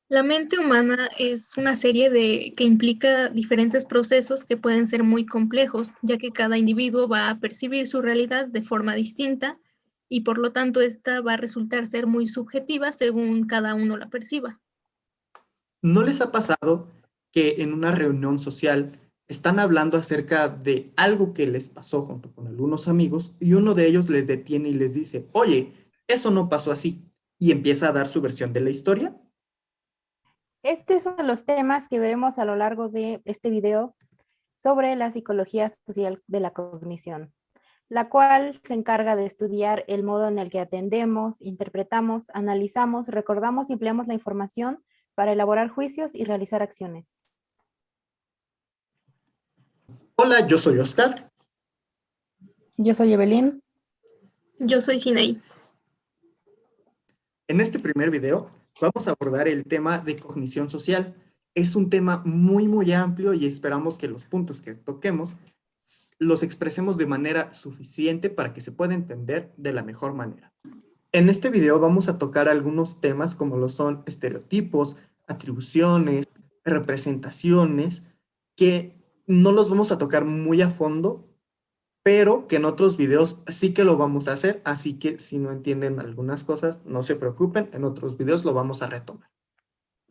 La mente humana es una serie que implica diferentes procesos que pueden ser muy complejos, ya que cada individuo va a percibir su realidad de forma distinta y por lo tanto esta va a resultar ser muy subjetiva según cada uno la perciba. ¿No les ha pasado que en una reunión social están hablando acerca de algo que les pasó junto con algunos amigos y uno de ellos les detiene y les dice, oye, eso no pasó así, y empieza a dar su versión de la historia? Este es uno de los temas que veremos a lo largo de este video sobre la psicología social de la cognición, la cual se encarga de estudiar el modo en el que atendemos, interpretamos, analizamos, recordamos y empleamos la información para elaborar juicios y realizar acciones. Hola, yo soy Oscar. Yo soy Evelyn. Yo soy Sinaí. En este primer video vamos a abordar el tema de cognición social. Es un tema muy amplio y esperamos que los puntos que toquemos los expresemos de manera suficiente para que se pueda entender de la mejor manera. En este video vamos a tocar algunos temas como lo son estereotipos, atribuciones, representaciones, que no los vamos a tocar muy a fondo, pero que en otros videos sí que lo vamos a hacer, así que si no entienden algunas cosas, no se preocupen, en otros videos lo vamos a retomar.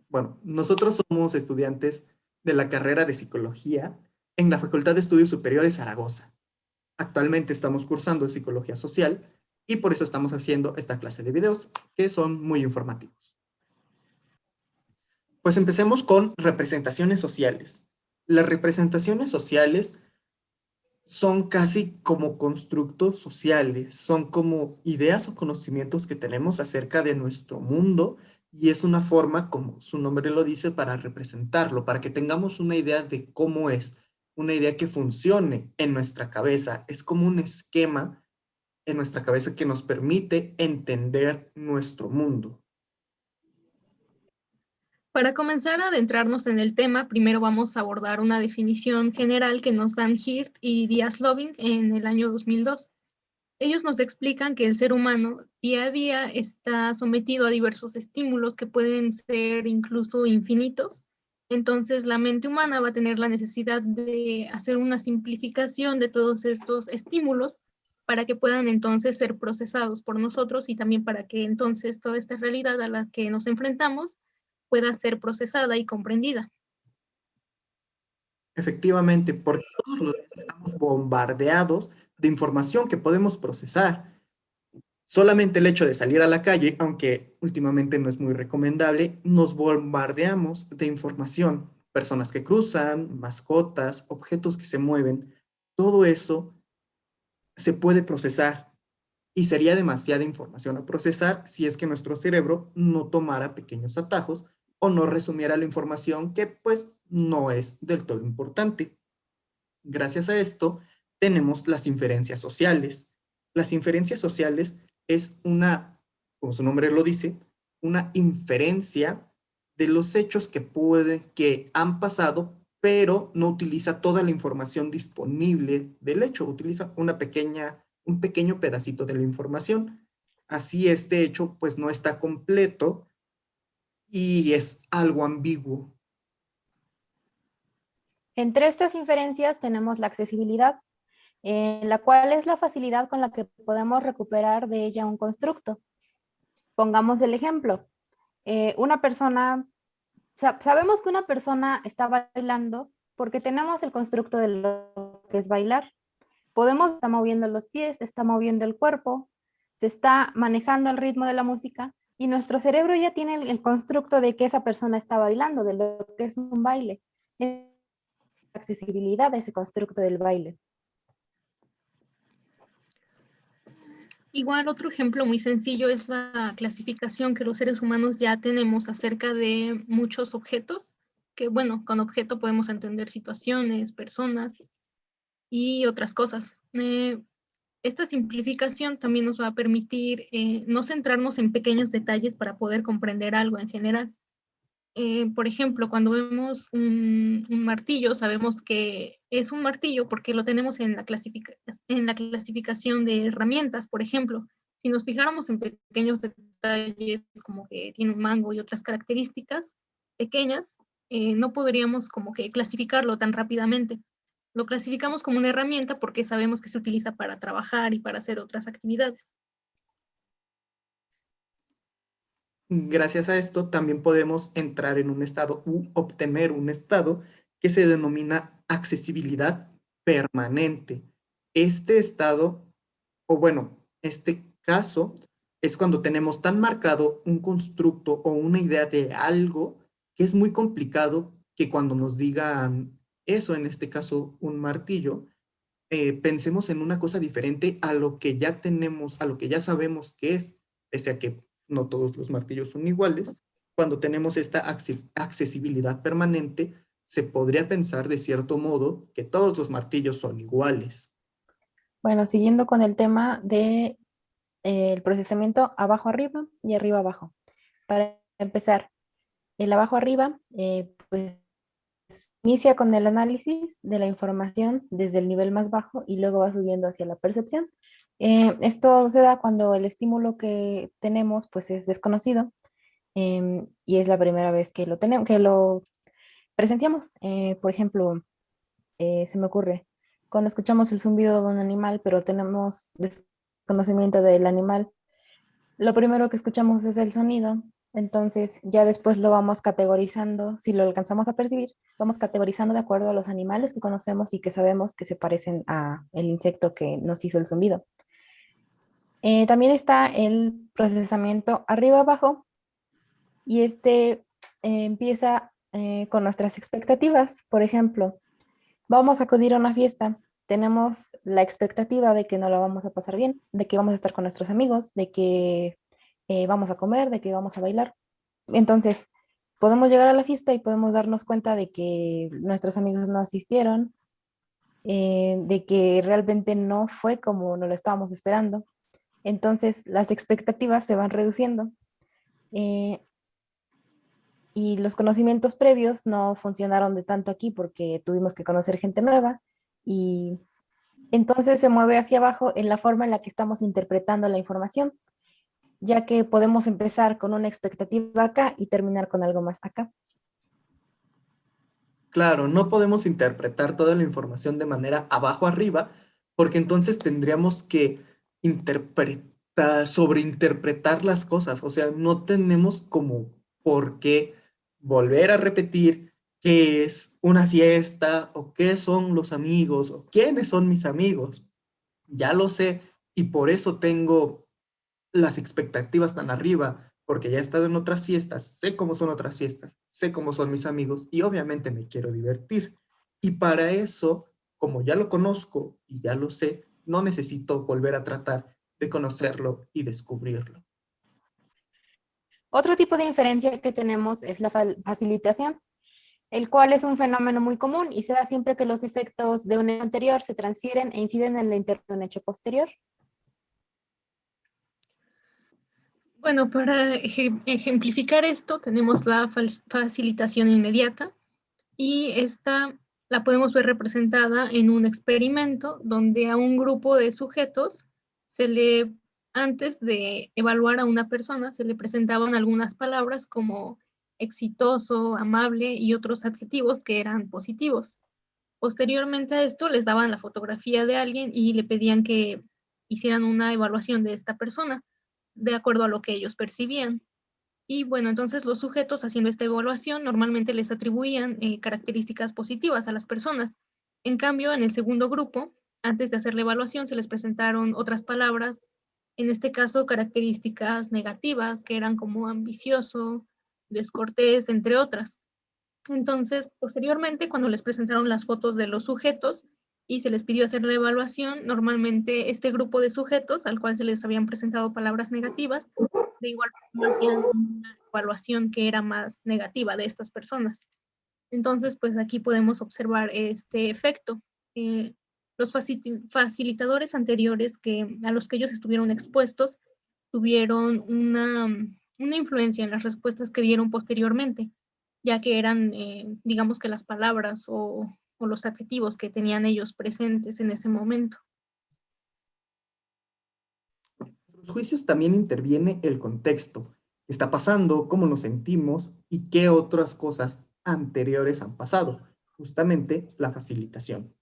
Bueno, nosotros somos estudiantes de la carrera de Psicología en la Facultad de Estudios Superiores Zaragoza. Actualmente estamos cursando Psicología Social y por eso estamos haciendo esta clase de videos que son muy informativos. Pues empecemos con representaciones sociales. Las representaciones sociales son casi como constructos sociales, son como ideas o conocimientos que tenemos acerca de nuestro mundo y es una forma, como su nombre lo dice, para representarlo, para que tengamos una idea de cómo es, una idea que funcione en nuestra cabeza. Es como un esquema en nuestra cabeza que nos permite entender nuestro mundo. Para comenzar a adentrarnos en el tema, primero vamos a abordar una definición general que nos dan Hirt y Diaz-Loving en el año 2002. Ellos nos explican que el ser humano día a día está sometido a diversos estímulos que pueden ser incluso infinitos. Entonces, la mente humana va a tener la necesidad de hacer una simplificación de todos estos estímulos para que puedan entonces ser procesados por nosotros y también para que entonces toda esta realidad a la que nos enfrentamos pueda ser procesada y comprendida. Efectivamente, porque todos los días estamos bombardeados de información que podemos procesar. Solamente el hecho de salir a la calle, aunque últimamente no es muy recomendable, nos bombardeamos de información. Personas que cruzan, mascotas, objetos que se mueven, todo eso se puede procesar y sería demasiada información a procesar si es que nuestro cerebro no tomara pequeños atajos o no resumiera la información que pues no es del todo importante. Gracias a esto tenemos las inferencias sociales. Las inferencias sociales es una, como su nombre lo dice, una inferencia de los hechos que han pasado, pero no utiliza toda la información disponible del hecho, utiliza un pequeño pedacito de la información. Así este hecho pues no está completo y es algo ambiguo. Entre estas inferencias tenemos la accesibilidad, la cual es la facilidad con la que podemos recuperar de ella un constructo. Pongamos el ejemplo. Una persona, sabemos que una persona está bailando porque tenemos el constructo de lo que es bailar. Podemos estar moviendo los pies, está moviendo el cuerpo, se está manejando el ritmo de la música y nuestro cerebro ya tiene el constructo de que esa persona está bailando, de lo que es un baile. Es la accesibilidad de ese constructo del baile. Igual otro ejemplo muy sencillo es la clasificación que los seres humanos ya tenemos acerca de muchos objetos, que bueno, con objeto podemos entender situaciones, personas y otras cosas. Esta simplificación también nos va a permitir no centrarnos en pequeños detalles para poder comprender algo en general. Por ejemplo, cuando vemos un martillo, sabemos que es un martillo porque lo tenemos en la clasificación de herramientas, por ejemplo. Si nos fijáramos en pequeños detalles como que tiene un mango y otras características pequeñas, no podríamos como que clasificarlo tan rápidamente. Lo clasificamos como una herramienta porque sabemos que se utiliza para trabajar y para hacer otras actividades. Gracias a esto también podemos entrar en un estado u obtener un estado que se denomina accesibilidad permanente. Este estado, o bueno, este caso es cuando tenemos tan marcado un constructo o una idea de algo que es muy complicado que cuando nos digan eso, en este caso un martillo, pensemos en una cosa diferente a lo que ya tenemos, a lo que ya sabemos que es, pese a que no todos los martillos son iguales. Cuando tenemos esta accesibilidad permanente, se podría pensar de cierto modo que todos los martillos son iguales. Bueno, siguiendo con el tema de el procesamiento abajo arriba y arriba abajo. Para empezar, el abajo arriba, pues inicia con el análisis de la información desde el nivel más bajo y luego va subiendo hacia la percepción. Esto se da cuando el estímulo que tenemos pues es desconocido y es la primera vez que lo tenemos, que lo presenciamos. Por ejemplo, se me ocurre, cuando escuchamos el zumbido de un animal, pero tenemos desconocimiento del animal, lo primero que escuchamos es el sonido, entonces ya después lo vamos categorizando, si lo alcanzamos a percibir, vamos categorizando de acuerdo a los animales que conocemos y que sabemos que se parecen a el insecto que nos hizo el zumbido. También está el procesamiento arriba-abajo y este empieza con nuestras expectativas. Por ejemplo, vamos a acudir a una fiesta. Tenemos la expectativa de que no la vamos a pasar bien, de que vamos a estar con nuestros amigos, de que vamos a comer, de que vamos a bailar. Entonces, podemos llegar a la fiesta y podemos darnos cuenta de que nuestros amigos no asistieron, de que realmente no fue como nos lo estábamos esperando. Entonces, las expectativas se van reduciendo eh, y los conocimientos previos no funcionaron de tanto aquí porque tuvimos que conocer gente nueva y entonces se mueve hacia abajo en la forma en la que estamos interpretando la información, ya que podemos empezar con una expectativa acá y terminar con algo más acá. Claro, no podemos interpretar toda la información de manera abajo arriba, porque entonces tendríamos que interpretar, sobreinterpretar las cosas. O sea, no tenemos como por qué volver a repetir qué es una fiesta o qué son los amigos o quiénes son mis amigos. Ya lo sé y por eso tengo las expectativas tan arriba, porque ya he estado en otras fiestas, sé cómo son otras fiestas, sé cómo son mis amigos y obviamente me quiero divertir. Y para eso, como ya lo conozco y ya lo sé, no necesito volver a tratar de conocerlo y descubrirlo. Otro tipo de inferencia que tenemos es la facilitación, el cual es un fenómeno muy común y se da siempre que los efectos de un hecho anterior se transfieren e inciden en el interior de un hecho posterior. Bueno, para ejemplificar esto, tenemos la facilitación inmediata y esta la podemos ver representada en un experimento donde a un grupo de sujetos se le, antes de evaluar a una persona, se le presentaban algunas palabras como exitoso, amable y otros adjetivos que eran positivos. Posteriormente a esto les daban la fotografía de alguien y le pedían que hicieran una evaluación de esta persona de acuerdo a lo que ellos percibían. Y bueno, entonces los sujetos haciendo esta evaluación normalmente les atribuían características positivas a las personas. En cambio, en el segundo grupo, antes de hacer la evaluación, se les presentaron otras palabras, en este caso características negativas, que eran como ambicioso, descortés, entre otras. Entonces, posteriormente, cuando les presentaron las fotos de los sujetos y se les pidió hacer la evaluación, normalmente este grupo de sujetos al cual se les habían presentado palabras negativas, de igual forma hacían una evaluación que era más negativa de estas personas. Entonces, pues aquí podemos observar este efecto. Los facilitadores anteriores a los que ellos estuvieron expuestos tuvieron una influencia en las respuestas que dieron posteriormente, ya que eran, digamos que las palabras o los adjetivos que tenían ellos presentes en ese momento. Los juicios también interviene el contexto, qué está pasando, cómo nos sentimos y qué otras cosas anteriores han pasado, justamente la facilitación.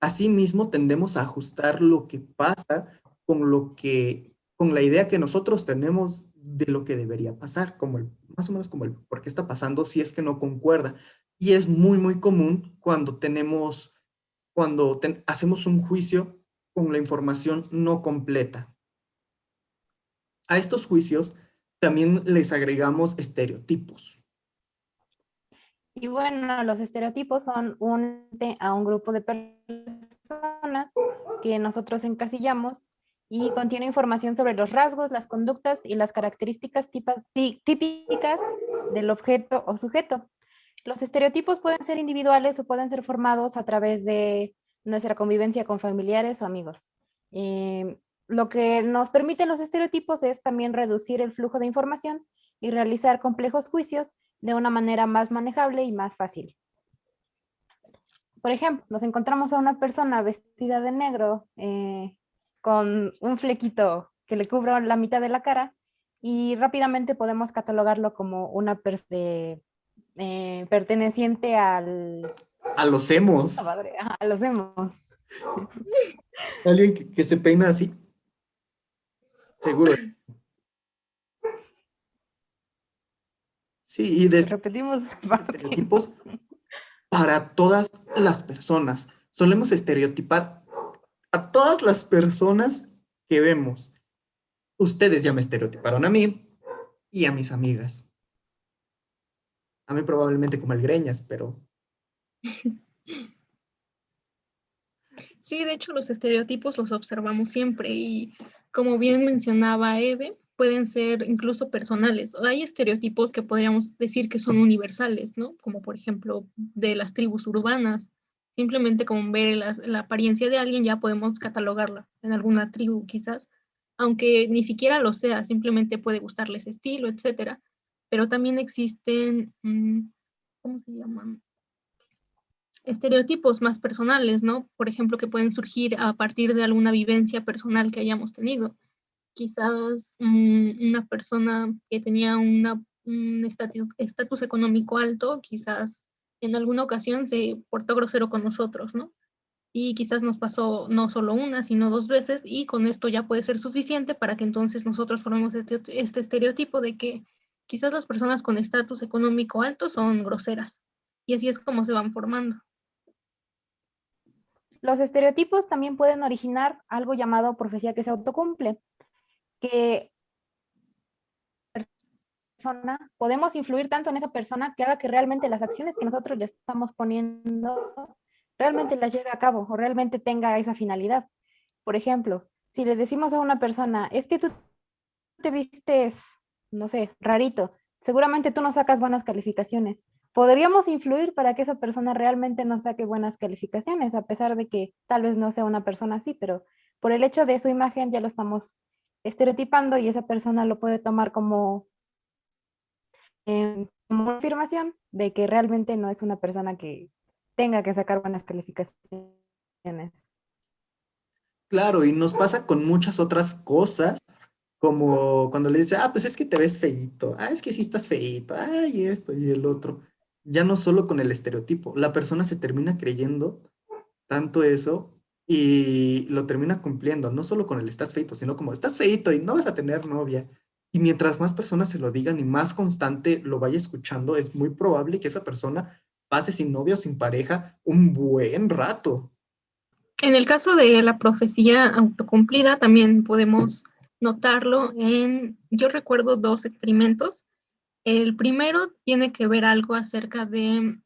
Asimismo, tendemos a ajustar lo que pasa con la idea que nosotros tenemos de lo que debería pasar, más o menos como el por qué está pasando si es que no concuerda. Y es muy, muy común cuando hacemos un juicio con la información no completa. A estos juicios también les agregamos estereotipos. Y bueno, los estereotipos son a un grupo de personas que nosotros encasillamos y contiene información sobre los rasgos, las conductas y las características típicas del objeto o sujeto. Los estereotipos pueden ser individuales o pueden ser formados a través de nuestra convivencia con familiares o amigos. Lo que nos permiten los estereotipos es también reducir el flujo de información y realizar complejos juicios de una manera más manejable y más fácil. Por ejemplo, nos encontramos a una persona vestida de negro con un flequito que le cubre la mitad de la cara y rápidamente podemos catalogarlo como una persona perteneciente al... A los emos. A los emos. Alguien que se peina así. Seguro. Sí, y Repetimos. estereotipos para todas las personas. Solemos estereotipar a todas las personas que vemos. Ustedes ya me estereotiparon a mí y a mis amigas. A mí probablemente como el Greñas, pero... Sí, de hecho los estereotipos los observamos siempre y como bien mencionaba Eve, pueden ser incluso personales. Hay estereotipos que podríamos decir que son universales, ¿no? Como por ejemplo de las tribus urbanas. Simplemente con ver la apariencia de alguien ya podemos catalogarla en alguna tribu quizás, aunque ni siquiera lo sea, simplemente puede gustarle ese estilo, etcétera. Pero también existen, ¿cómo se llaman? Estereotipos más personales, ¿no? Por ejemplo, que pueden surgir a partir de alguna vivencia personal que hayamos tenido. Quizás una persona que tenía un estatus económico alto, quizás en alguna ocasión se portó grosero con nosotros, ¿no? Y quizás nos pasó no solo una, sino dos veces, y con esto ya puede ser suficiente para que entonces nosotros formemos este estereotipo de que quizás las personas con estatus económico alto son groseras. Y así es como se van formando. Los estereotipos también pueden originar algo llamado profecía que se autocumple, que podemos influir tanto en esa persona que haga que realmente las acciones que nosotros le estamos poniendo realmente las lleve a cabo o realmente tenga esa finalidad. Por ejemplo, si le decimos a una persona, es que tú te vistes, no sé, rarito, seguramente tú no sacas buenas calificaciones. Podríamos influir para que esa persona realmente no saque buenas calificaciones, a pesar de que tal vez no sea una persona así, pero por el hecho de su imagen ya lo estamos estereotipando y esa persona lo puede tomar como como una afirmación de que realmente no es una persona que tenga que sacar buenas calificaciones. Claro, y nos pasa con muchas otras cosas, como cuando le dice, pues es que te ves feíto, es que sí estás feíto, y esto y el otro. Ya no solo con el estereotipo, la persona se termina creyendo tanto eso y lo termina cumpliendo, no solo con el estás feíto, sino como estás feíto y no vas a tener novia. Y mientras más personas se lo digan y más constante lo vaya escuchando, es muy probable que esa persona pase sin novia o sin pareja un buen rato. En el caso de la profecía autocumplida, también podemos notarlo yo recuerdo dos experimentos. El primero tiene que ver algo acerca de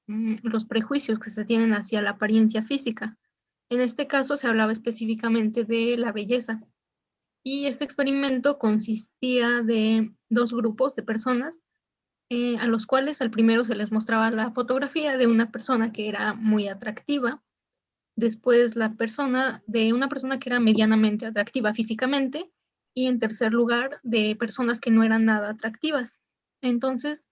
los prejuicios que se tienen hacia la apariencia física. En este caso se hablaba específicamente de la belleza. Y este experimento consistía de dos grupos de personas a los cuales al primero se les mostraba la fotografía de una persona que era muy atractiva, después de una persona que era medianamente atractiva físicamente y en tercer lugar de personas que no eran nada atractivas. Entonces,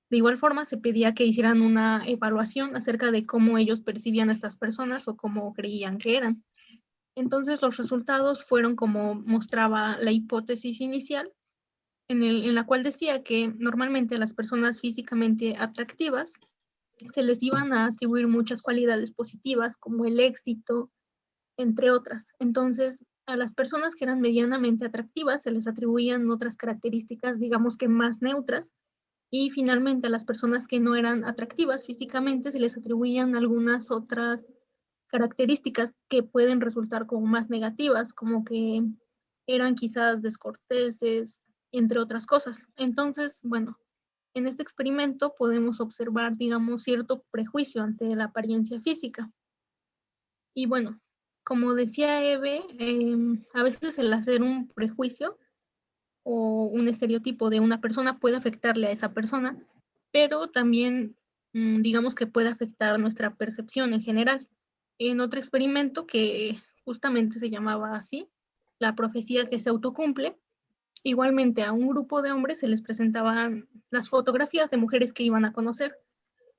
de igual forma se pedía que hicieran una evaluación acerca de cómo ellos percibían a estas personas o cómo creían que eran. Entonces los resultados fueron como mostraba la hipótesis inicial, en la cual decía que normalmente a las personas físicamente atractivas se les iban a atribuir muchas cualidades positivas como el éxito, entre otras. Entonces, a las personas que eran medianamente atractivas se les atribuían otras características, digamos que más neutras, y finalmente a las personas que no eran atractivas físicamente se les atribuían algunas otras características que pueden resultar como más negativas, como que eran quizás descorteses, entre otras cosas. Entonces, bueno, en este experimento podemos observar, digamos, cierto prejuicio ante la apariencia física. Y bueno, como decía Eve, a veces el hacer un prejuicio o un estereotipo de una persona puede afectarle a esa persona, pero también digamos que puede afectar nuestra percepción en general. En otro experimento que justamente se llamaba así, la profecía que se autocumple, igualmente a un grupo de hombres se les presentaban las fotografías de mujeres que iban a conocer.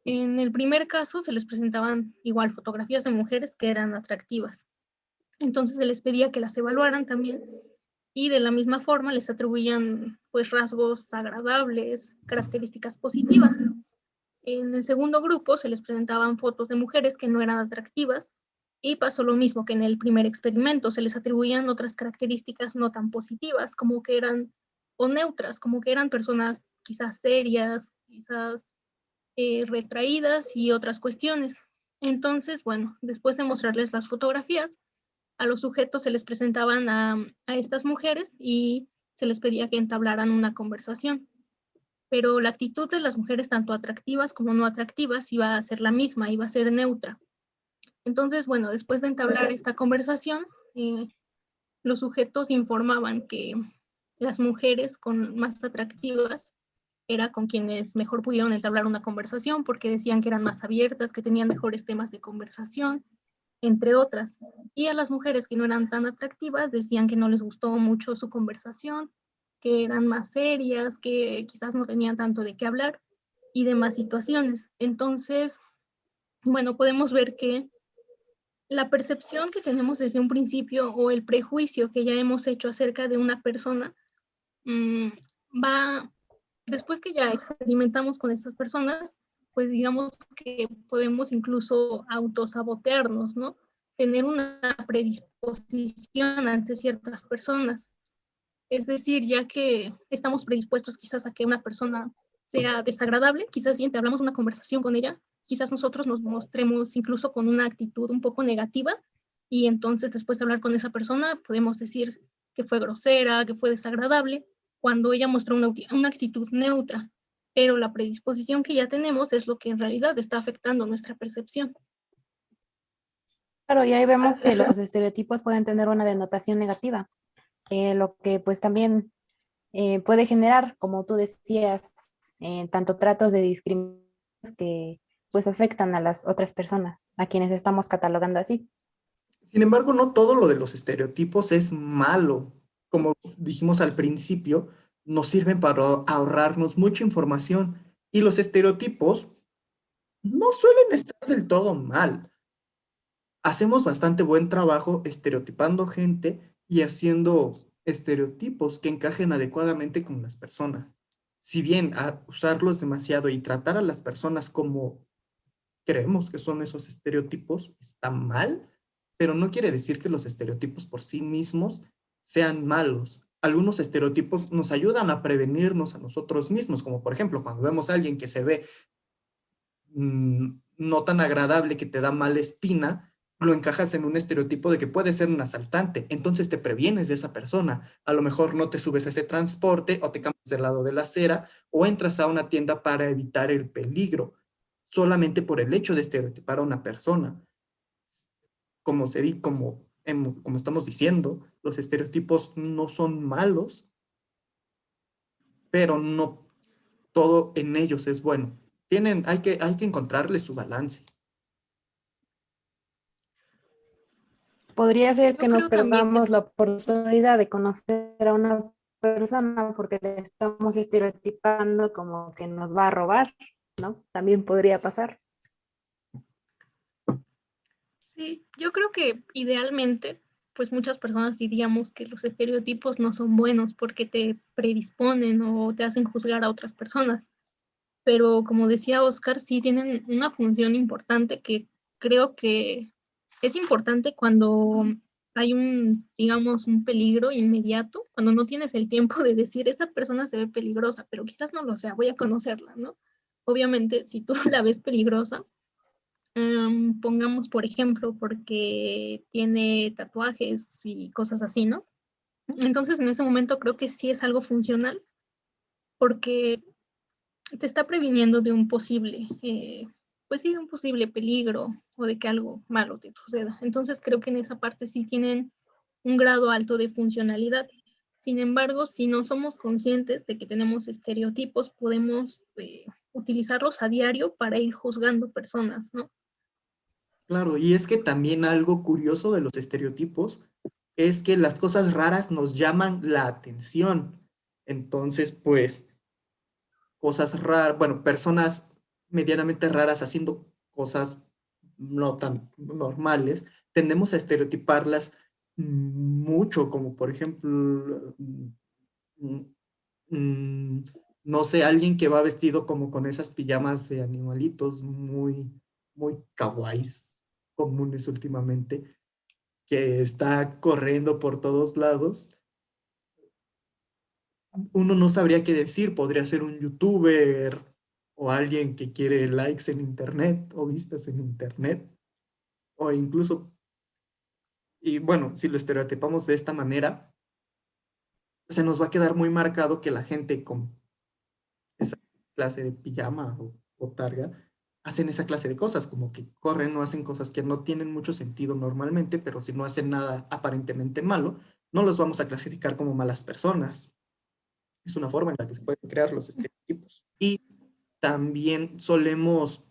En el primer caso se les presentaban igual fotografías de mujeres que eran atractivas. Entonces se les pedía que las evaluaran también y de la misma forma les atribuían pues rasgos agradables, características positivas. En el segundo grupo se les presentaban fotos de mujeres que no eran atractivas y pasó lo mismo que en el primer experimento, se les atribuían otras características no tan positivas, como que eran o neutras, como que eran personas quizás serias, quizás retraídas y otras cuestiones. Entonces, bueno, después de mostrarles las fotografías, a los sujetos se les presentaban a estas mujeres y se les pedía que entablaran una conversación. Pero la actitud de las mujeres, tanto atractivas como no atractivas, iba a ser la misma, iba a ser neutra. Entonces, bueno, después de entablar esta conversación, los sujetos informaban que las mujeres con más atractivas era con quienes mejor pudieron entablar una conversación porque decían que eran más abiertas, que tenían mejores temas de conversación, entre otras. Y a las mujeres que no eran tan atractivas decían que no les gustó mucho su conversación, que eran más serias, que quizás no tenían tanto de qué hablar y demás situaciones. Entonces, bueno, podemos ver que la percepción que tenemos desde un principio o el prejuicio que ya hemos hecho acerca de una persona mmm, va, después que ya experimentamos con estas personas, pues digamos que podemos incluso autosabotearnos, ¿no? Tener una predisposición ante ciertas personas. Es decir, ya que estamos predispuestos quizás a que una persona sea desagradable, quizás si entablamos una conversación con ella, quizás nosotros nos mostremos incluso con una actitud un poco negativa y entonces después de hablar con esa persona podemos decir que fue grosera, que fue desagradable, cuando ella mostró una actitud neutra, pero la predisposición que ya tenemos es lo que en realidad está afectando nuestra percepción. Claro, y ahí vemos que los estereotipos pueden tener una denotación negativa, lo que pues también puede generar, como tú decías, tanto tratos de discriminación que pues afectan a las otras personas, a quienes estamos catalogando así. Sin embargo, no todo lo de los estereotipos es malo. Como dijimos al principio, nos sirven para ahorrarnos mucha información y los estereotipos no suelen estar del todo mal. Hacemos bastante buen trabajo estereotipando gente y haciendo estereotipos que encajen adecuadamente con las personas. Si bien usarlos demasiado y tratar a las personas como creemos que son esos estereotipos está mal, pero no quiere decir que los estereotipos por sí mismos sean malos. Algunos estereotipos nos ayudan a prevenirnos a nosotros mismos, como por ejemplo cuando vemos a alguien que se ve no tan agradable, que te da mala espina, lo encajas en un estereotipo de que puede ser un asaltante, entonces te previenes de esa persona. A lo mejor no te subes a ese transporte o te cambias del lado de la acera o entras a una tienda para evitar el peligro, solamente por el hecho de estereotipar a una persona. Como estamos diciendo, los estereotipos no son malos, pero no todo en ellos es bueno. Hay que encontrarle su balance. Podría ser Yo que nos creo también que perdamos la oportunidad de conocer a una persona porque le estamos estereotipando como que nos va a robar, ¿no? También podría pasar. sí, yo creo que idealmente pues muchas personas diríamos que los estereotipos no son buenos porque te predisponen o te hacen juzgar a otras personas. Pero como decía Oscar, sí tienen una función importante que creo que es importante cuando hay un, digamos, un peligro inmediato, cuando no tienes el tiempo de decir, esa persona se ve peligrosa, pero quizás no lo sea, voy a conocerla, ¿no? Obviamente, si tú la ves peligrosa, pongamos por ejemplo, porque tiene tatuajes y cosas así, ¿no? Entonces, en ese momento creo que sí es algo funcional, porque te está previniendo de un posible, pues sí, de un posible peligro o de que algo malo te suceda. Entonces, creo que en esa parte sí tienen un grado alto de funcionalidad. Sin embargo, si no somos conscientes de que tenemos estereotipos, podemos utilizarlos a diario para ir juzgando personas, ¿no? Claro, y es que también algo curioso de los estereotipos es que las cosas raras nos llaman la atención. Entonces, pues, cosas raras, bueno, personas medianamente raras haciendo cosas no tan normales, tendemos a estereotiparlas mucho, como por ejemplo, mm, mm, no sé, alguien que va vestido como con esas pijamas de animalitos muy kawaiis, comunes últimamente, que está corriendo por todos lados. Uno no sabría qué decir, podría ser un youtuber o alguien que quiere likes en internet o vistas en internet, o incluso, y bueno, si lo estereotipamos de esta manera, se nos va a quedar muy marcado que la gente con esa clase de pijama o targa hacen esa clase de cosas, como que corren o hacen cosas que no tienen mucho sentido normalmente, pero si no hacen nada aparentemente malo, no los vamos a clasificar como malas personas. Es una forma en la que se pueden crear los estereotipos. Y también solemos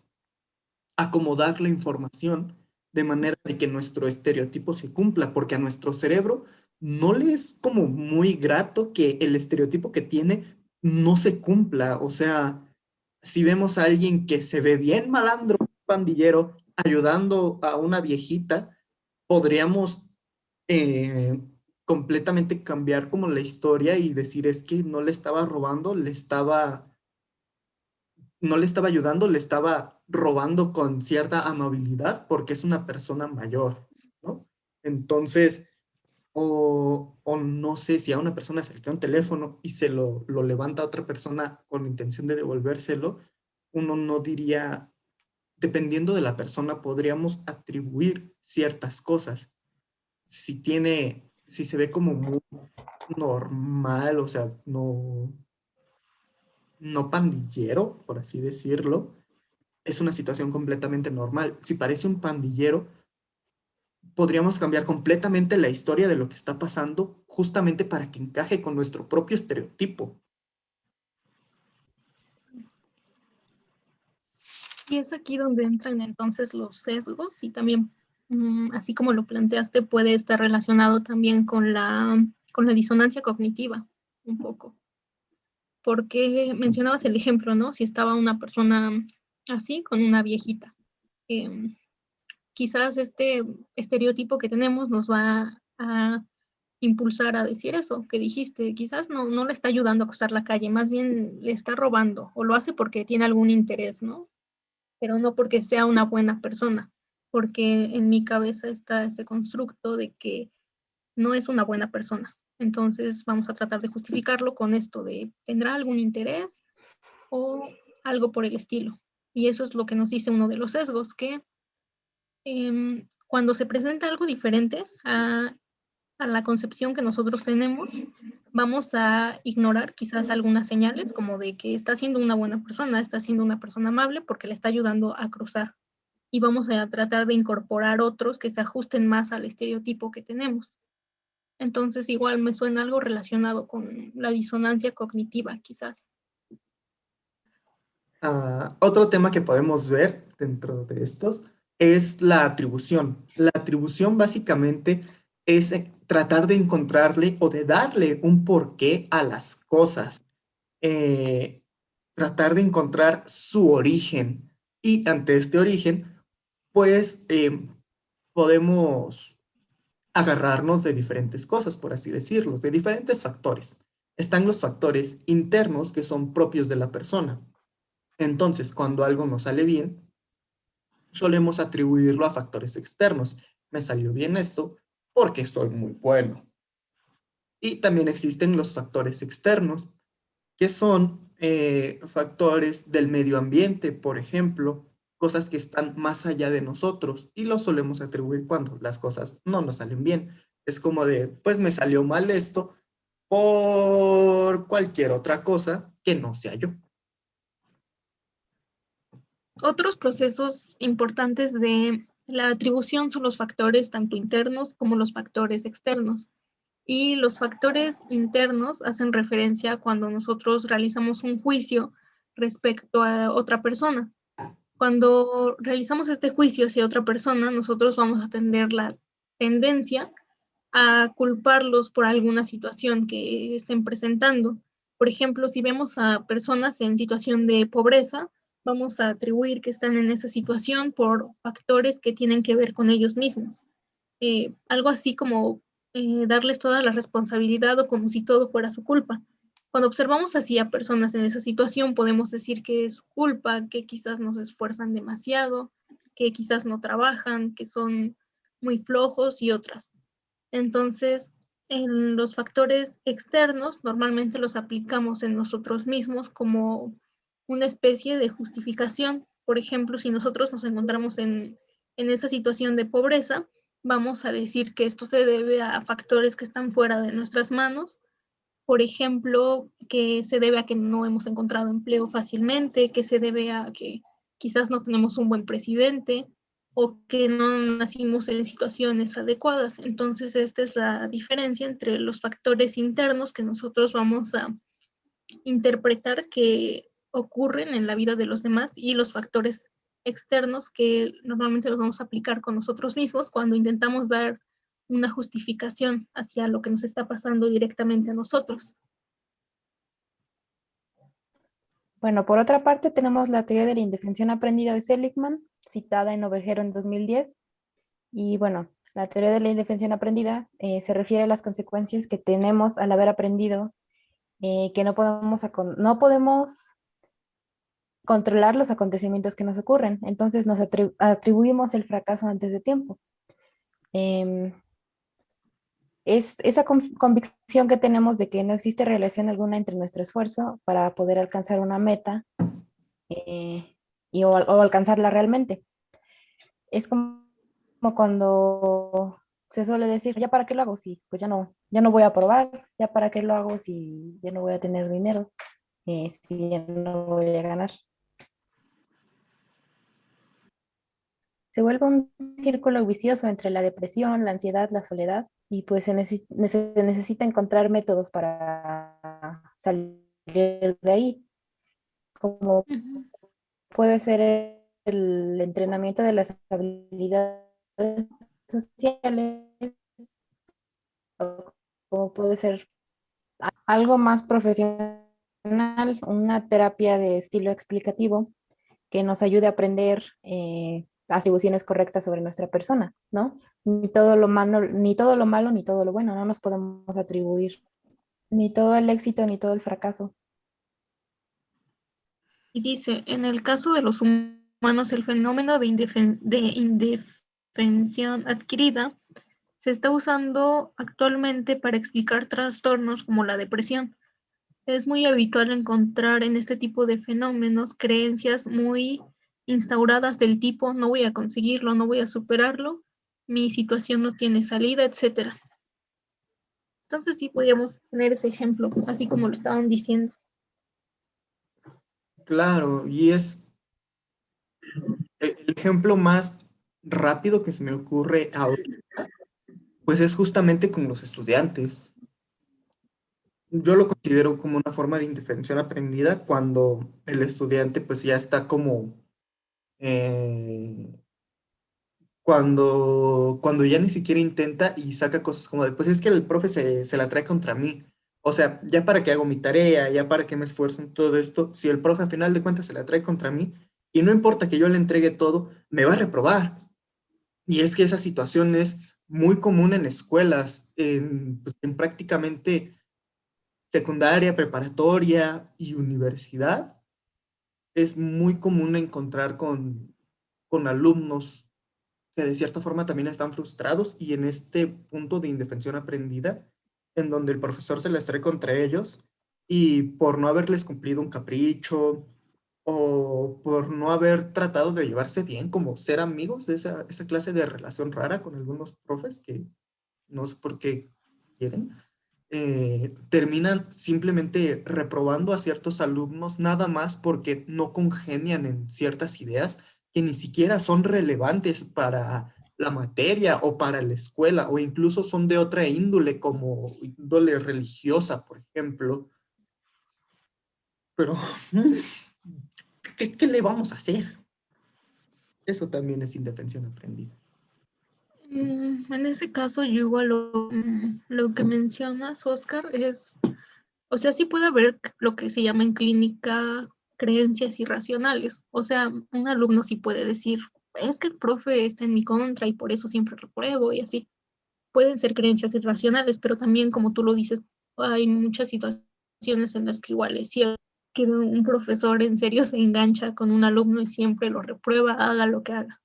acomodar la información de manera de que nuestro estereotipo se cumpla, porque a nuestro cerebro no le es como muy grato que el estereotipo que tiene no se cumpla. O sea, si vemos a alguien que se ve bien malandro, pandillero, ayudando a una viejita, podríamos completamente cambiar como la historia y decir es que no le estaba robando, no le estaba ayudando, le estaba robando con cierta amabilidad porque es una persona mayor, ¿no? Entonces, o no sé si a una persona se le cae un teléfono y lo levanta a otra persona con la intención de devolvérselo, uno no diría, dependiendo de la persona, podríamos atribuir ciertas cosas. Si se ve como muy normal, o sea, no pandillero, por así decirlo, es una situación completamente normal. Si parece un pandillero, podríamos cambiar completamente la historia de lo que está pasando justamente para que encaje con nuestro propio estereotipo. Y es aquí donde entran entonces los sesgos y también, así como lo planteaste, puede estar relacionado también con la disonancia cognitiva, un poco. Porque mencionabas el ejemplo, ¿no? Si estaba una persona así con una viejita. Eh, Quizás este estereotipo que tenemos nos va a impulsar a decir eso que dijiste. Quizás no le está ayudando a cruzar la calle, más bien le está robando o lo hace porque tiene algún interés, ¿no? Pero no porque sea una buena persona, porque en mi cabeza está ese constructo de que no es una buena persona. Entonces vamos a tratar de justificarlo con esto de tendrá algún interés o algo por el estilo. Y eso es lo que nos dice uno de los sesgos, que cuando se presenta algo diferente a la concepción que nosotros tenemos, vamos a ignorar quizás algunas señales como de que está siendo una buena persona, está siendo una persona amable porque le está ayudando a cruzar. Y vamos a tratar de incorporar otros que se ajusten más al estereotipo que tenemos. Entonces, igual me suena algo relacionado con la disonancia cognitiva, quizás. Otro tema que podemos ver dentro de estos es la atribución. La atribución básicamente es tratar de encontrarle o de darle un porqué a las cosas. Eh, Tratar de encontrar su origen. Y ante este origen, pues podemos agarrarnos de diferentes cosas, por así decirlo, de diferentes factores. Están los factores internos que son propios de la persona. Entonces, cuando algo no sale bien, solemos atribuirlo a factores externos. Me salió bien esto porque soy muy bueno. Y también existen los factores externos, que son factores del medio ambiente, por ejemplo, cosas que están más allá de nosotros y los solemos atribuir cuando las cosas no nos salen bien. Es como de, pues me salió mal esto por cualquier otra cosa que no sea yo. Otros procesos importantes de la atribución son los factores tanto internos como los factores externos. Y los factores internos hacen referencia cuando nosotros realizamos un juicio respecto a otra persona. Cuando realizamos este juicio hacia otra persona, nosotros vamos a tener la tendencia a culparlos por alguna situación que estén presentando. Por ejemplo, si vemos a personas en situación de pobreza, vamos a atribuir que están en esa situación por factores que tienen que ver con ellos mismos. Algo así como darles toda la responsabilidad o como si todo fuera su culpa. Cuando observamos así a personas en esa situación, podemos decir que es su culpa, que quizás no se esfuerzan demasiado, que quizás no trabajan, que son muy flojos y otras. Entonces, en los factores externos normalmente los aplicamos en nosotros mismos como una especie de justificación. Por ejemplo, si nosotros nos encontramos en esa situación de pobreza, vamos a decir que esto se debe a factores que están fuera de nuestras manos. Por ejemplo, que se debe a que no hemos encontrado empleo fácilmente, que se debe a que quizás no tenemos un buen presidente o que no nacimos en situaciones adecuadas. Entonces, esta es la diferencia entre los factores internos que nosotros vamos a interpretar que ocurren en la vida de los demás y los factores externos que normalmente los vamos a aplicar con nosotros mismos cuando intentamos dar una justificación hacia lo que nos está pasando directamente a nosotros. Bueno, por otra parte tenemos la teoría de la indefensión aprendida de Seligman, citada en Ovejero en 2010. Y bueno, la teoría de la indefensión aprendida se refiere a las consecuencias que tenemos al haber aprendido que no podemos controlar los acontecimientos que nos ocurren. Entonces nos atribuimos el fracaso antes de tiempo. Es esa convicción que tenemos de que no existe relación alguna entre nuestro esfuerzo para poder alcanzar una meta o alcanzarla realmente. Es como cuando se suele decir, ¿ya para qué lo hago? Sí, pues ya no voy a probar, ¿ya para qué lo hago si ya no voy a tener dinero? Si ya no voy a ganar. Se vuelve un círculo vicioso entre la depresión, la ansiedad, la soledad, y pues se necesita encontrar métodos para salir de ahí, como puede ser el entrenamiento de las habilidades sociales, o como puede ser algo más profesional, una terapia de estilo explicativo que nos ayude a aprender atribuciones correctas sobre nuestra persona, ¿no? Ni todo lo malo, ni todo lo malo, ni todo lo bueno, no nos podemos atribuir ni todo el éxito, ni todo el fracaso. Y dice, en el caso de los humanos, el fenómeno de indefensión adquirida se está usando actualmente para explicar trastornos como la depresión. Es muy habitual encontrar en este tipo de fenómenos creencias muy instauradas del tipo, no voy a conseguirlo, no voy a superarlo, mi situación no tiene salida, etc. Entonces sí podríamos tener ese ejemplo, así como lo estaban diciendo. Claro, y es el ejemplo más rápido que se me ocurre ahora, pues es justamente con los estudiantes. Yo lo considero como una forma de indefensión aprendida cuando el estudiante pues ya está como, eh, cuando ya ni siquiera intenta y saca cosas como de, pues es que el profe se la trae contra mí. O sea, ya para qué hago mi tarea, ya para qué me esfuerzo en todo esto, si el profe a final de cuentas se la trae contra mí y no importa que yo le entregue todo, me va a reprobar. Y es que esa situación es muy común en escuelas, pues, en prácticamente secundaria, preparatoria y universidad. Es muy común encontrar con alumnos que de cierta forma también están frustrados y en este punto de indefensión aprendida, en donde el profesor se les trae contra ellos y por no haberles cumplido un capricho o por no haber tratado de llevarse bien, como ser amigos de esa clase de relación rara con algunos profes que no sé por qué quieren, terminan simplemente reprobando a ciertos alumnos nada más porque no congenian en ciertas ideas que ni siquiera son relevantes para la materia o para la escuela, o incluso son de otra índole, como índole religiosa, por ejemplo. Pero, ¿qué le vamos a hacer? Eso también es indefensión aprendida. En ese caso, yo igual lo que mencionas, Oscar, es, o sea, sí puede haber lo que se llama en clínica creencias irracionales. O sea, un alumno sí puede decir, es que el profe está en mi contra y por eso siempre repruebo y así. Pueden ser creencias irracionales, pero también, como tú lo dices, hay muchas situaciones en las que igual es cierto que un profesor en serio se engancha con un alumno y siempre lo reprueba, haga lo que haga.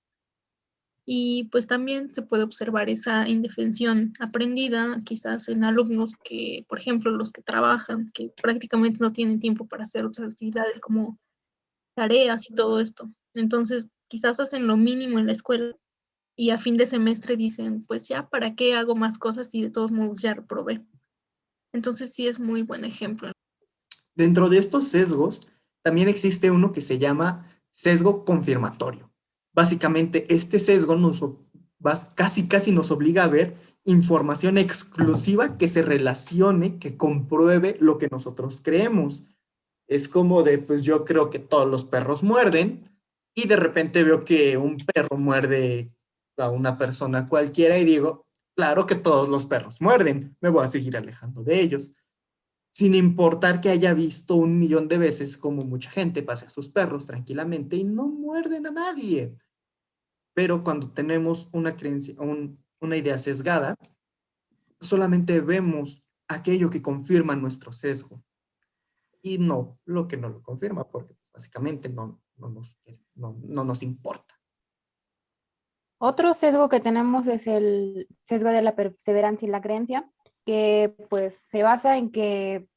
Y pues también se puede observar esa indefensión aprendida quizás en alumnos que, por ejemplo, los que trabajan, que prácticamente no tienen tiempo para hacer otras actividades como tareas y todo esto. Entonces, quizás hacen lo mínimo en la escuela y a fin de semestre dicen, pues ya, ¿para qué hago más cosas si de todos modos ya reprobé? Entonces sí es muy buen ejemplo. Dentro de estos sesgos, también existe uno que se llama sesgo confirmatorio. Básicamente, este sesgo casi nos obliga a ver información exclusiva que se relacione, que compruebe lo que nosotros creemos. Es como de, pues yo creo que todos los perros muerden y de repente veo que un perro muerde a una persona cualquiera y digo, claro que todos los perros muerden, me voy a seguir alejando de ellos sin importar que haya visto 1 millón de veces como mucha gente pasa a sus perros tranquilamente y no muerden a nadie. Pero cuando tenemos una creencia, una idea sesgada, solamente vemos aquello que confirma nuestro sesgo y no lo que no lo confirma, porque básicamente no nos importa. Otro sesgo que tenemos es el sesgo de la perseverancia y la creencia, que pues se basa en que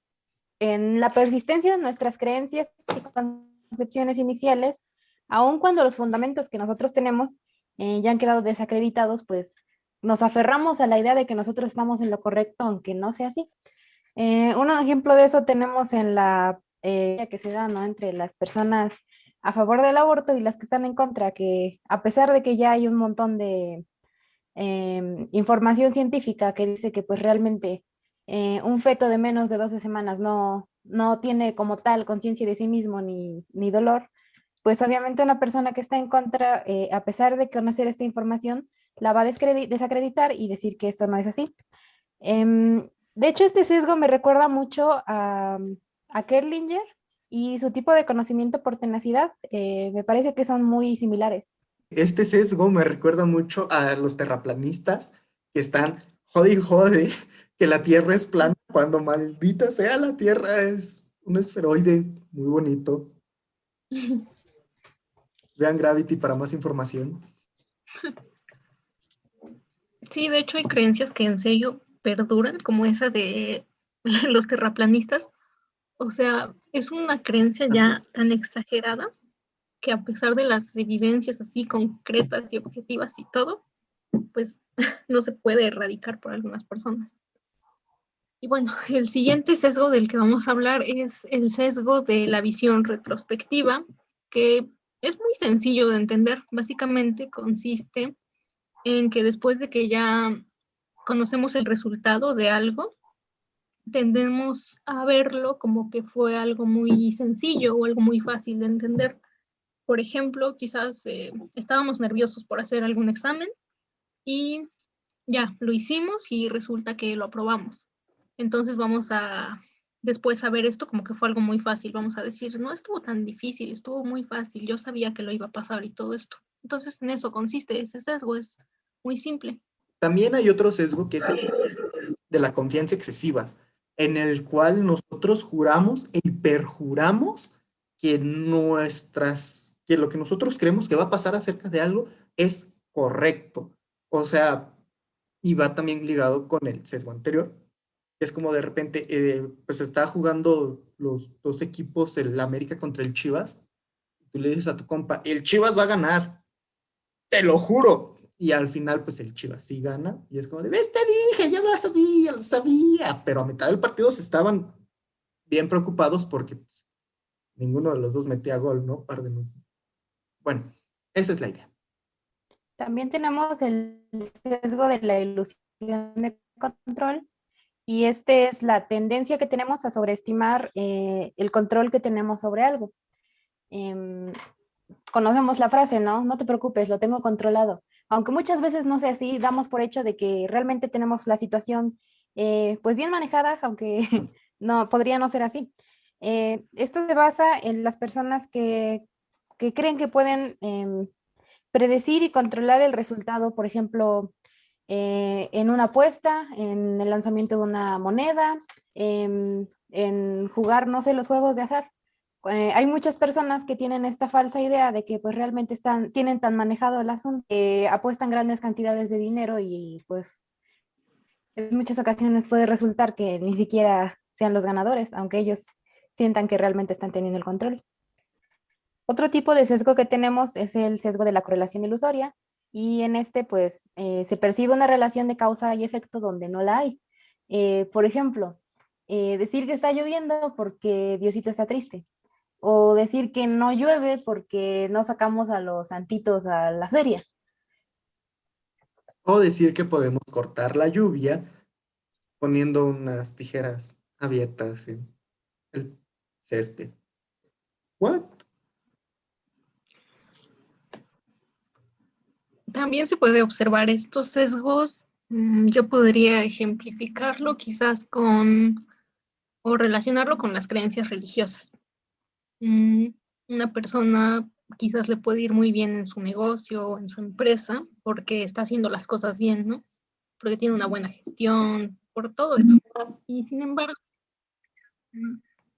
en la persistencia de nuestras creencias y concepciones iniciales, aun cuando los fundamentos que nosotros tenemos ya han quedado desacreditados, pues nos aferramos a la idea de que nosotros estamos en lo correcto, aunque no sea así. Un ejemplo de eso tenemos en la que se da, ¿no?, entre las personas a favor del aborto y las que están en contra, que a pesar de que ya hay un montón de información científica que dice que pues realmente un feto de menos de 12 semanas no tiene como tal conciencia de sí mismo ni dolor, pues obviamente una persona que está en contra, a pesar de conocer esta información, la va a desacreditar y decir que esto no es así. De hecho, este sesgo me recuerda mucho a Kerlinger y su tipo de conocimiento por tenacidad. Me parece que son muy similares. Este sesgo me recuerda mucho a los terraplanistas que están jode y jode que la Tierra es plana cuando maldita sea la Tierra es un esferoide muy bonito. Vean Gravity para más información. Sí, de hecho hay creencias que en serio perduran, como esa de los terraplanistas. O sea, es una creencia ya tan exagerada que a pesar de las evidencias así concretas y objetivas y todo, pues no se puede erradicar por algunas personas. Y bueno, el siguiente sesgo del que vamos a hablar es el sesgo de la visión retrospectiva, que es muy sencillo de entender. Básicamente consiste en que después de que ya conocemos el resultado de algo, tendemos a verlo como que fue algo muy sencillo o algo muy fácil de entender. Por ejemplo, quizás estábamos nerviosos por hacer algún examen y ya lo hicimos y resulta que lo aprobamos. Entonces vamos a después a ver esto como que fue algo muy fácil. Vamos a decir, no estuvo tan difícil, estuvo muy fácil, yo sabía que lo iba a pasar y todo esto. Entonces en eso consiste ese sesgo, es muy simple. También hay otro sesgo que es el de la confianza excesiva, en el cual nosotros juramos y perjuramos que que lo que nosotros creemos que va a pasar acerca de algo es correcto. O sea, y va también ligado con el sesgo anterior. Es como de repente, pues está jugando los dos equipos, el América contra el Chivas. Tú le dices a tu compa, el Chivas va a ganar, te lo juro. Y al final, pues el Chivas sí gana. Y es como de, ves, te dije, yo lo sabía. Pero a mitad del partido se estaban bien preocupados porque pues, ninguno de los dos metía gol, ¿no? Bueno, esa es la idea. También tenemos el sesgo de la ilusión de control, y este es la tendencia que tenemos a sobreestimar el control que tenemos sobre algo. Conocemos la frase, ¿no? No te preocupes, lo tengo controlado. Aunque muchas veces no sea así, damos por hecho de que realmente tenemos la situación pues bien manejada, aunque no, podría no ser así. Esto se basa en las personas que creen que pueden predecir y controlar el resultado, por ejemplo, en una apuesta, en el lanzamiento de una moneda, en jugar, no sé, los juegos de azar. Hay muchas personas que tienen esta falsa idea de que pues realmente tienen tan manejado el asunto que apuestan grandes cantidades de dinero y pues en muchas ocasiones puede resultar que ni siquiera sean los ganadores, aunque ellos sientan que realmente están teniendo el control. Otro tipo de sesgo que tenemos es el sesgo de la correlación ilusoria, y en este pues se percibe una relación de causa y efecto donde no la hay. Por ejemplo, decir que está lloviendo porque Diosito está triste, o decir que no llueve porque no sacamos a los santitos a la feria. O decir que podemos cortar la lluvia poniendo unas tijeras abiertas en el césped. ¿What? También se puede observar estos sesgos. Yo podría ejemplificarlo quizás o relacionarlo con las creencias religiosas. Una persona quizás le puede ir muy bien en su negocio o en su empresa porque está haciendo las cosas bien, ¿no? Porque tiene una buena gestión, por todo eso. Y sin embargo,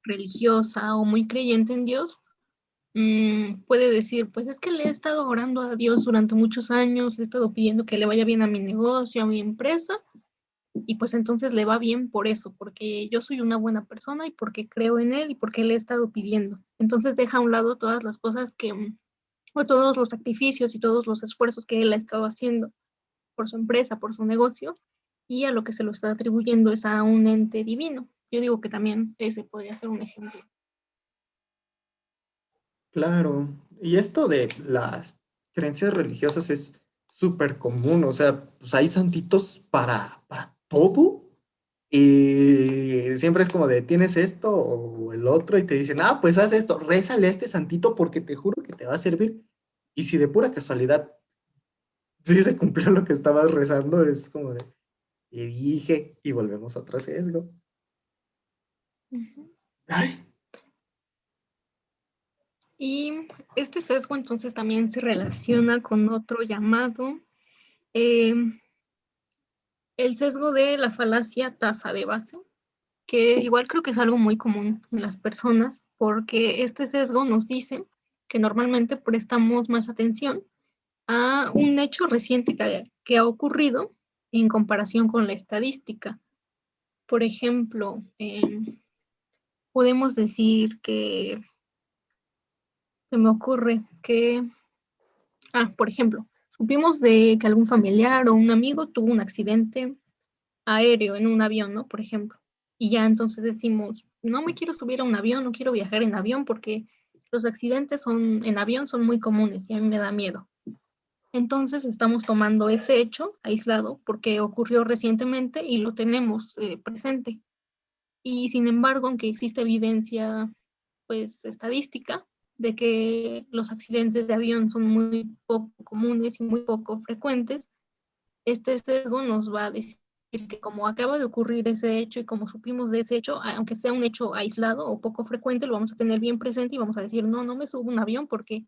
religiosa o muy creyente en Dios, puede decir, pues es que le he estado orando a Dios durante muchos años, le he estado pidiendo que le vaya bien a mi negocio, a mi empresa, y pues entonces le va bien por eso, porque yo soy una buena persona y porque creo en él y porque le he estado pidiendo. Entonces deja a un lado todas las cosas o todos los sacrificios y todos los esfuerzos que él ha estado haciendo por su empresa, por su negocio, y a lo que se lo está atribuyendo es a un ente divino. Yo digo que también ese podría ser un ejemplo. Claro. Y esto de las creencias religiosas es súper común. O sea, pues hay santitos para todo. Y siempre es como de, tienes esto o el otro y te dicen, ah, pues haz esto, rézale a este santito porque te juro que te va a servir. Y si de pura casualidad sí se cumplió lo que estabas rezando, es como de, y dije, y volvemos a otro sesgo. Uh-huh. Ay, Y este sesgo entonces también se relaciona con otro llamado, eh, el sesgo de la falacia tasa de base, que igual creo que es algo muy común en las personas, porque este sesgo nos dice que normalmente prestamos más atención a un hecho reciente que ha ocurrido en comparación con la estadística. Por ejemplo, podemos decir que se me ocurre que, por ejemplo, supimos de que algún familiar o un amigo tuvo un accidente aéreo en un avión, ¿no? Por ejemplo. Y ya entonces decimos, no me quiero subir a un avión, no quiero viajar en avión porque los accidentes en avión son muy comunes y a mí me da miedo. Entonces estamos tomando ese hecho aislado porque ocurrió recientemente y lo tenemos presente. Y sin embargo, aunque existe evidencia pues estadística de que los accidentes de avión son muy poco comunes y muy poco frecuentes, este sesgo nos va a decir que como acaba de ocurrir ese hecho y como supimos de ese hecho, aunque sea un hecho aislado o poco frecuente, lo vamos a tener bien presente y vamos a decir, no, no me subo a un avión porque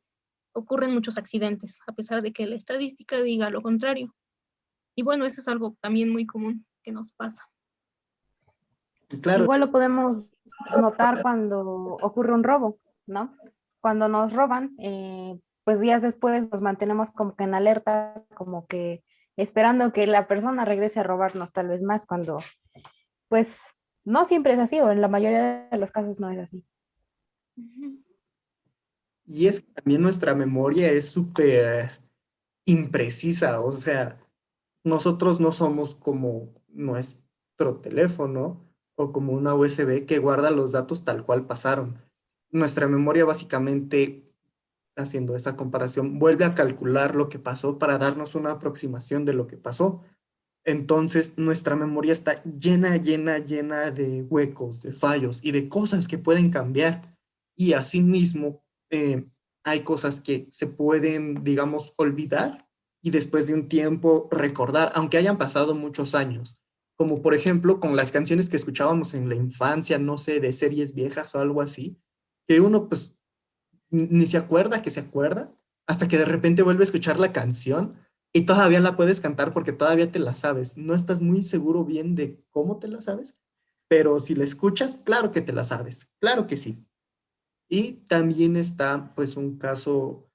ocurren muchos accidentes, a pesar de que la estadística diga lo contrario. Y bueno, eso es algo también muy común que nos pasa. Claro, Igual lo podemos notar cuando ocurre un robo, ¿no? Cuando nos roban, pues días después nos mantenemos como que en alerta, como que esperando que la persona regrese a robarnos tal vez más, cuando pues no siempre es así, o en la mayoría de los casos no es así. Ujú. y es que también nuestra memoria es súper imprecisa, o sea, nosotros no somos como nuestro teléfono o como una USB que guarda los datos tal cual pasaron. Nuestra memoria básicamente, haciendo esa comparación, vuelve a calcular lo que pasó para darnos una aproximación de lo que pasó. Entonces, nuestra memoria está llena, llena, llena de huecos, de fallos y de cosas que pueden cambiar. Y asimismo, hay cosas que se pueden, digamos, olvidar y después de un tiempo recordar, aunque hayan pasado muchos años. Como por ejemplo con las canciones que escuchábamos en la infancia, no sé, de series viejas o algo así, que uno pues ni se acuerda que se acuerda, hasta que de repente vuelve a escuchar la canción y todavía la puedes cantar porque todavía te la sabes. No estás muy seguro bien de cómo te la sabes, pero si la escuchas, claro que te la sabes, claro que sí. Y también está pues un caso,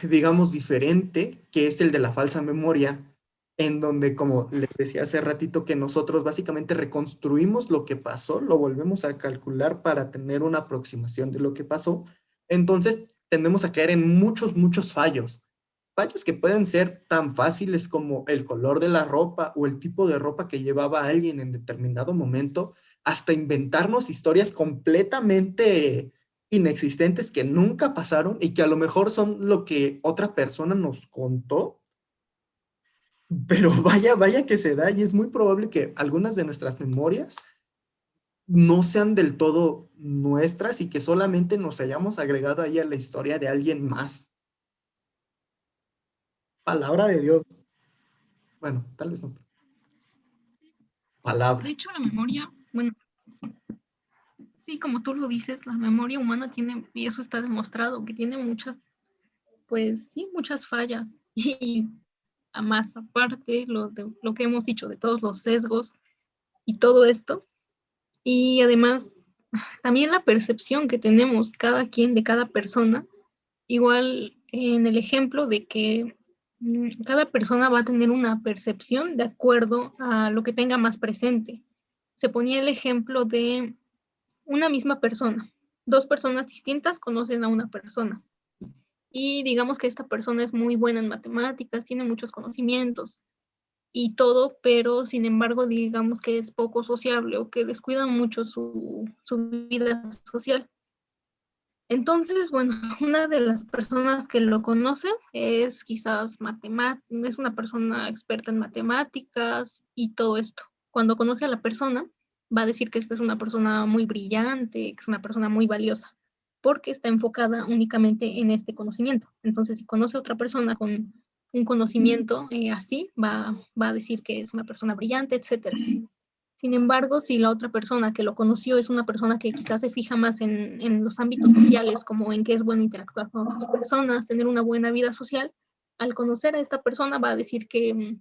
digamos, diferente, que es el de la falsa memoria, en donde, como les decía hace ratito, que nosotros básicamente reconstruimos lo que pasó, lo volvemos a calcular para tener una aproximación de lo que pasó. Entonces, tendemos a caer en muchos, muchos fallos. Fallos que pueden ser tan fáciles como el color de la ropa o el tipo de ropa que llevaba alguien en determinado momento, hasta inventarnos historias completamente inexistentes que nunca pasaron y que a lo mejor son lo que otra persona nos contó, pero vaya, vaya que se da y es muy probable que algunas de nuestras memorias no sean del todo nuestras y que solamente nos hayamos agregado ahí a la historia de alguien más. Palabra de Dios. Bueno, tal vez no. De Palabra. hecho, la memoria, bueno, sí, como tú lo dices, la memoria humana tiene, y eso está demostrado, que tiene muchas, pues sí, muchas fallas. Y a más aparte, lo que hemos dicho de todos los sesgos y todo esto. Y además, también la percepción que tenemos cada quien de cada persona, igual en el ejemplo de que cada persona va a tener una percepción de acuerdo a lo que tenga más presente. Se ponía el ejemplo de una misma persona. Dos personas distintas conocen a una persona y digamos que esta persona es muy buena en matemáticas, tiene muchos conocimientos y todo, pero sin embargo digamos que es poco sociable o que descuida mucho su vida social. Entonces, bueno, una de las personas que lo conoce es quizás es una persona experta en matemáticas y todo esto. Cuando conoce a la persona, va a decir que esta es una persona muy brillante, que es una persona muy valiosa, porque está enfocada únicamente en este conocimiento. Entonces, si conoce a otra persona con un conocimiento así, va a decir que es una persona brillante, etcétera. Sin embargo, si la otra persona que lo conoció es una persona que quizás se fija más en los ámbitos sociales, como en que es bueno interactuar con otras personas, tener una buena vida social, al conocer a esta persona va a decir que,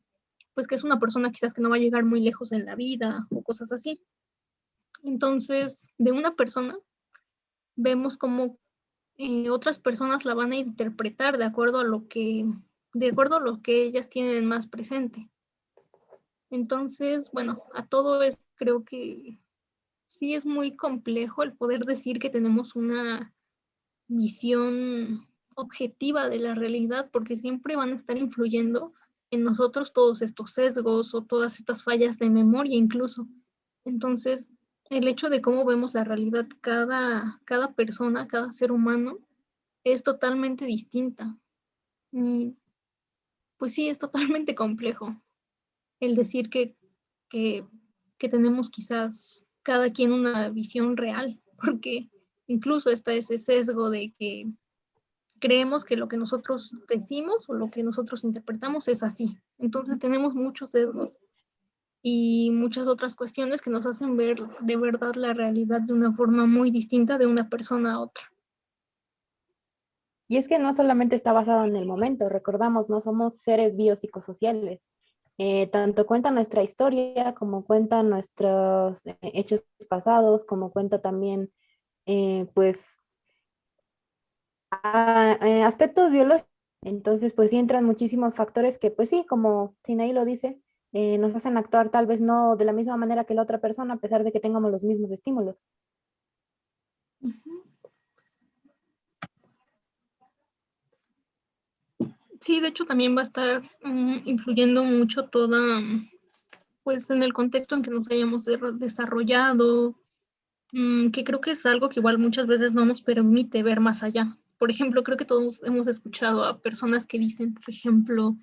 pues que es una persona quizás que no va a llegar muy lejos en la vida o cosas así. Entonces, de una persona vemos como otras personas la van a interpretar de acuerdo a lo que ellas tienen más presente. Entonces, bueno, a todo esto creo que sí es muy complejo el poder decir que tenemos una visión objetiva de la realidad, porque siempre van a estar influyendo en nosotros todos estos sesgos o todas estas fallas de memoria incluso. Entonces, el hecho de cómo vemos la realidad cada persona, cada ser humano, es totalmente distinta. Y pues sí, es totalmente complejo el decir que, que tenemos quizás cada quien una visión real, porque incluso está ese sesgo de que creemos que lo que nosotros decimos o lo que nosotros interpretamos es así. Entonces tenemos muchos sesgos y muchas otras cuestiones que nos hacen ver de verdad la realidad de una forma muy distinta de una persona a otra. Y es que no solamente está basado en el momento, recordamos, no somos seres biopsicosociales. Tanto cuenta nuestra historia, como cuenta nuestros hechos pasados, como cuenta también, pues, aspectos biológicos. Entonces, pues sí entran muchísimos factores que, pues sí, como Sinaí lo dice, nos hacen actuar tal vez no de la misma manera que la otra persona, a pesar de que tengamos los mismos estímulos. Ujú. Sí, de hecho también va a estar influyendo mucho toda, pues en el contexto en que nos hayamos desarrollado, que creo que es algo que igual muchas veces no nos permite ver más allá. Por ejemplo, creo que todos hemos escuchado a personas que dicen, por ejemplo,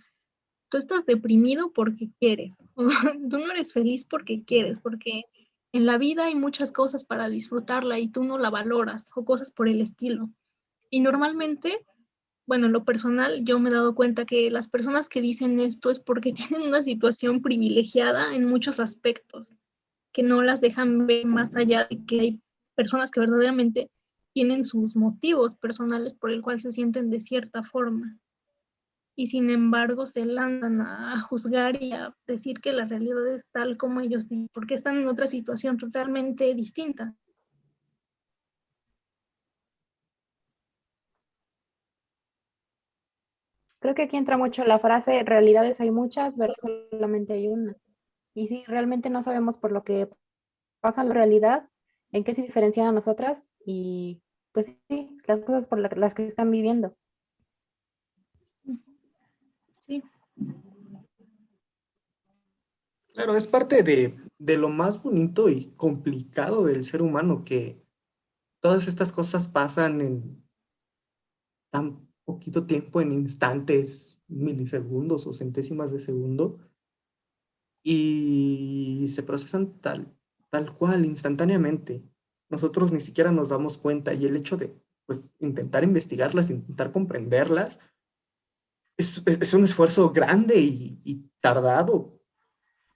tú estás deprimido porque quieres, o tú no eres feliz porque quieres, porque en la vida hay muchas cosas para disfrutarla y tú no la valoras, o cosas por el estilo. Y normalmente, bueno, en lo personal, yo me he dado cuenta que las personas que dicen esto es porque tienen una situación privilegiada en muchos aspectos, que no las dejan ver más allá de que hay personas que verdaderamente tienen sus motivos personales por el cual se sienten de cierta forma. Y sin embargo se lanzan a juzgar y a decir que la realidad es tal como ellos dicen, porque están en otra situación totalmente distinta. Creo que aquí entra mucho la frase, realidades hay muchas, versus solamente hay una. Y sí, realmente no sabemos por lo que pasa en la realidad, en qué se diferencian a nosotras y pues sí, las cosas por las que están viviendo. Sí. Claro, es parte de lo más bonito y complicado del ser humano, que todas estas cosas pasan en tan poquito tiempo, en instantes, milisegundos o centésimas de segundo, y se procesan tal cual, instantáneamente. Nosotros ni siquiera nos damos cuenta, y el hecho de pues, intentar investigarlas, intentar comprenderlas, es un esfuerzo grande y tardado.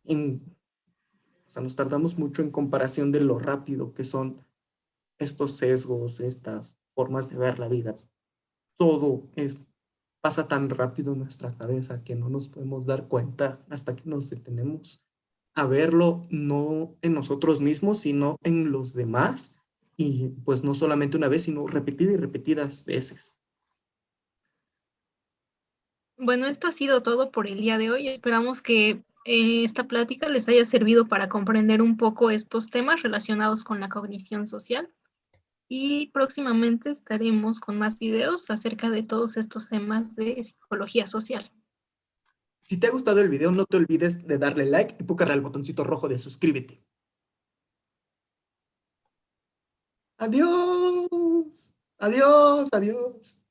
O sea, nos tardamos mucho en comparación de lo rápido que son estos sesgos, estas formas de ver la vida. Todo pasa tan rápido en nuestra cabeza que no nos podemos dar cuenta hasta que nos detenemos a verlo, no en nosotros mismos, sino en los demás. Y pues no solamente una vez, sino repetidas y repetidas veces. Bueno, esto ha sido todo por el día de hoy. Esperamos que esta plática les haya servido para comprender un poco estos temas relacionados con la cognición social. Y próximamente estaremos con más videos acerca de todos estos temas de psicología social. Si te ha gustado el video, no te olvides de darle like y púcale al botoncito rojo de suscríbete. Adiós, adiós, adiós.